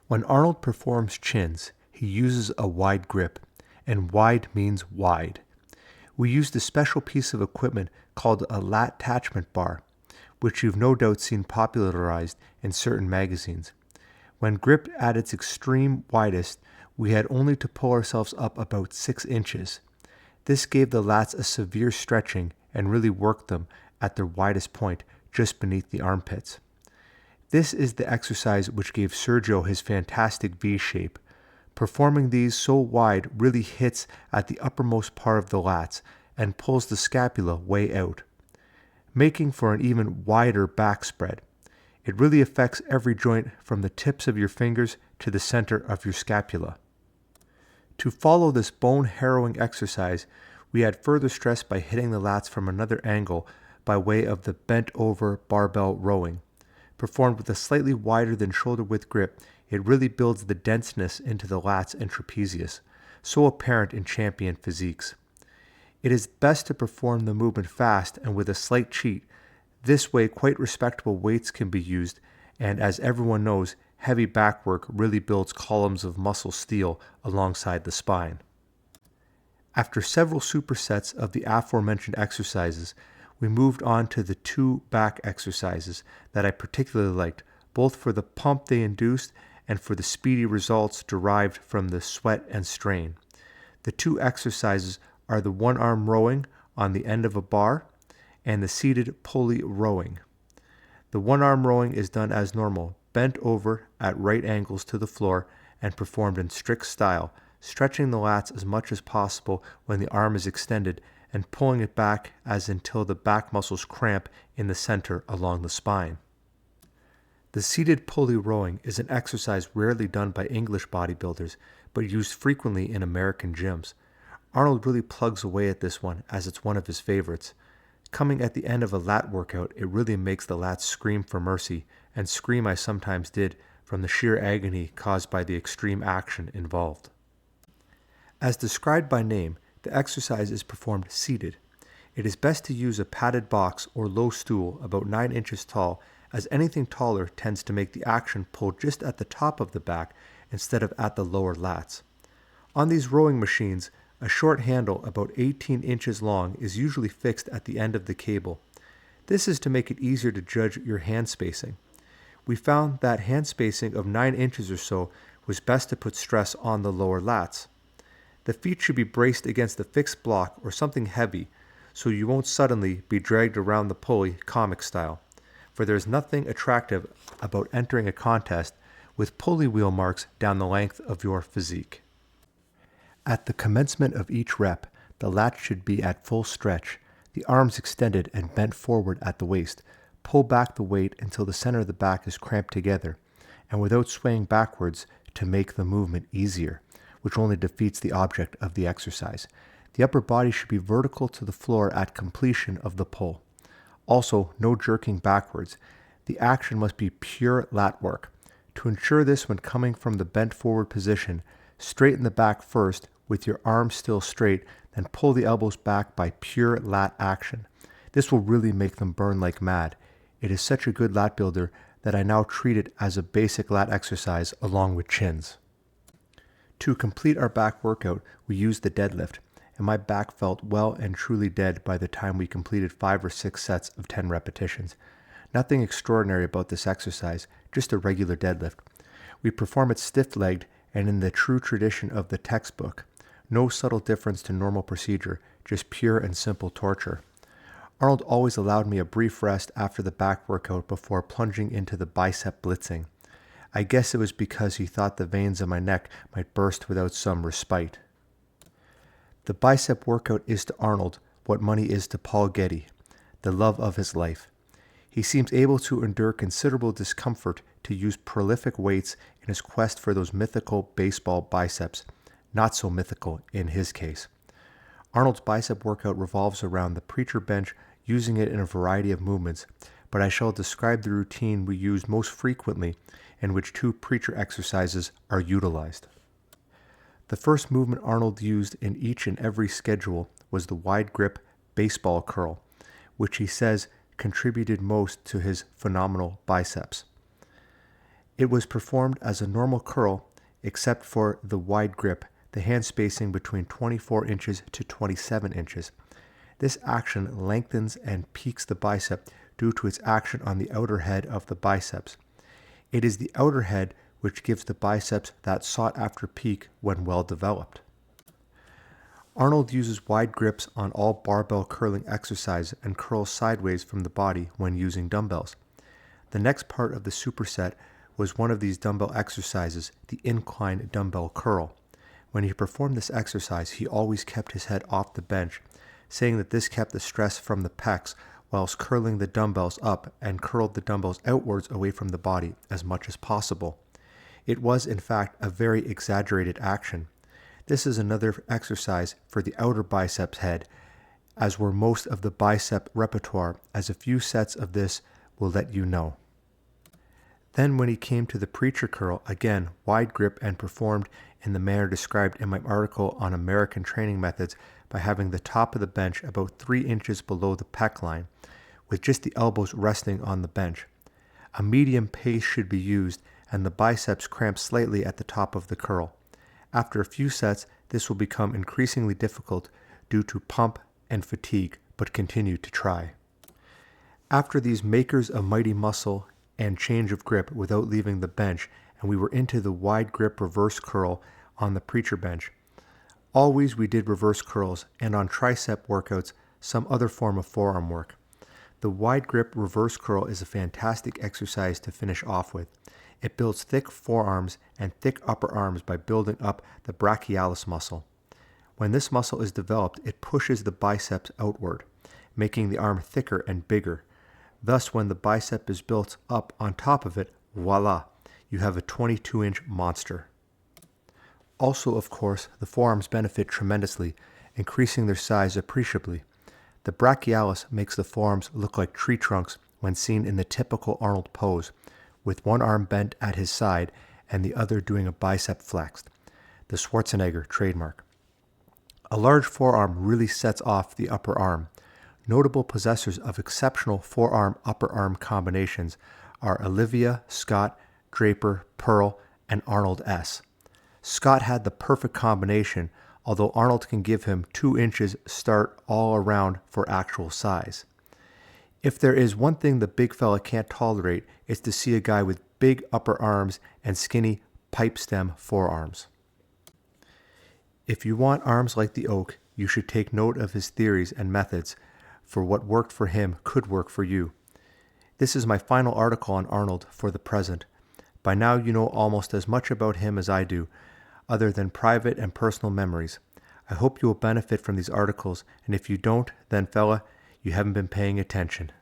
When Arnold performs chins, he uses a wide grip, and wide means wide. We used a special piece of equipment called a lat attachment bar, which you've no doubt seen popularized in certain magazines. When gripped at its extreme widest, we had only to pull ourselves up about 6 inches. This gave the lats a severe stretching and really worked them at their widest point, just beneath the armpits. This is the exercise which gave Sergio his fantastic V shape. Performing these so wide really hits at the uppermost part of the lats and pulls the scapula way out, making for an even wider back spread. It really affects every joint from the tips of your fingers to the center of your scapula. To follow this bone-harrowing exercise, we add further stress by hitting the lats from another angle by way of the bent-over barbell rowing. Performed with a slightly wider than shoulder-width grip, it really builds the denseness into the lats and trapezius, so apparent in champion physiques. It is best to perform the movement fast and with a slight cheat. This way, quite respectable weights can be used, and as everyone knows, heavy back work really builds columns of muscle steel alongside the spine. After several supersets of the aforementioned exercises, we moved on to the 2 back exercises that I particularly liked, both for the pump they induced and for the speedy results derived from the sweat and strain. The 2 exercises are the one-arm rowing on the end of a bar and the seated pulley rowing. The one-arm rowing is done as normal, bent over at right angles to the floor and performed in strict style, stretching the lats as much as possible when the arm is extended and pulling it back as until the back muscles cramp in the center along the spine. The seated pulley rowing is an exercise rarely done by English bodybuilders, but used frequently in American gyms. Arnold really plugs away at this one as it's one of his favorites. Coming at the end of a lat workout, it really makes the lats scream for mercy, and scream I sometimes did from the sheer agony caused by the extreme action involved. As described by name, the exercise is performed seated. It is best to use a padded box or low stool about 9 inches tall, as anything taller tends to make the action pull just at the top of the back instead of at the lower lats. On these rowing machines, a short handle about 18 inches long is usually fixed at the end of the cable. This is to make it easier to judge your hand spacing. We found that hand spacing of 9 inches or so was best to put stress on the lower lats. The feet should be braced against a fixed block or something heavy so you won't suddenly be dragged around the pulley comic style, for there is nothing attractive about entering a contest with pulley wheel marks down the length of your physique. At the commencement of each rep, the lats should be at full stretch, the arms extended and bent forward at the waist. Pull back the weight until the center of the back is cramped together, and without swaying backwards to make the movement easier, which only defeats the object of the exercise. The upper body should be vertical to the floor at completion of the pull. Also, no jerking backwards. The action must be pure lat work. To ensure this when coming from the bent forward position, straighten the back first with your arms still straight, then pull the elbows back by pure lat action. This will really make them burn like mad. It is such a good lat builder that I now treat it as a basic lat exercise along with chins. To complete our back workout, we used the deadlift, and my back felt well and truly dead by the time we completed 5 or 6 sets of 10 repetitions. Nothing extraordinary about this exercise, just a regular deadlift. We perform it stiff-legged and in the true tradition of the textbook. No subtle difference to normal procedure, just pure and simple torture. Arnold always allowed me a brief rest after the back workout before plunging into the bicep blitzing. I guess it was because he thought the veins in my neck might burst without some respite. The bicep workout is to Arnold what money is to Paul Getty, the love of his life. He seems able to endure considerable discomfort to use prolific weights in his quest for those mythical baseball biceps, not so mythical in his case. Arnold's bicep workout revolves around the preacher bench, using it in a variety of movements, but I shall describe the routine we use most frequently, in which 2 preacher exercises are utilized. The first movement Arnold used in each and every schedule was the wide grip baseball curl, which he says contributed most to his phenomenal biceps. It was performed as a normal curl except for the wide grip, the hand spacing between 24 inches to 27 inches. This action lengthens and peaks the bicep due to its action on the outer head of the biceps. It is the outer head which gives the biceps that sought-after peak when well developed. Arnold uses wide grips on all barbell curling exercise and curls sideways from the body when using dumbbells. The next part of the superset was one of these dumbbell exercises, the incline dumbbell curl. When he performed this exercise, he always kept his head off the bench, saying that this kept the stress from the pecs whilst curling the dumbbells up and curled the dumbbells outwards away from the body as much as possible. It was, in fact, a very exaggerated action. This is another exercise for the outer biceps head, as were most of the bicep repertoire, as a few sets of this will let you know. Then when he came to the preacher curl, again, wide grip and performed in the manner described in my article on American training methods by having the top of the bench about 3 inches below the pec line, with just the elbows resting on the bench. A medium pace should be used, and the biceps cramp slightly at the top of the curl. After a few sets, this will become increasingly difficult due to pump and fatigue, but continue to try. After these makers of mighty muscle and change of grip without leaving the bench, and we were into the wide grip reverse curl on the preacher bench. Always we did reverse curls, and on tricep workouts, some other form of forearm work. The wide grip reverse curl is a fantastic exercise to finish off with. It builds thick forearms and thick upper arms by building up the brachialis muscle. When this muscle is developed, it pushes the biceps outward, making the arm thicker and bigger. Thus, when the bicep is built up on top of it, voila, you have a 22-inch monster. Also, of course, the forearms benefit tremendously, increasing their size appreciably. The brachialis makes the forearms look like tree trunks when seen in the typical Arnold pose, with one arm bent at his side and the other doing a bicep flexed, the Schwarzenegger trademark. A large forearm really sets off the upper arm. Notable possessors of exceptional forearm-upper arm combinations are Olivia, Scott, Draper, Pearl, and Arnold S. Scott had the perfect combination, although Arnold can give him 2 inches start all around for actual size. If there is one thing the big fella can't tolerate, it's to see a guy with big upper arms and skinny pipe stem forearms. If you want arms like the oak, you should take note of his theories and methods, for what worked for him could work for you. This is my final article on Arnold for the present. By now you know almost as much about him as I do, other than private and personal memories. I hope you will benefit from these articles, and if you don't, then fella, you haven't been paying attention.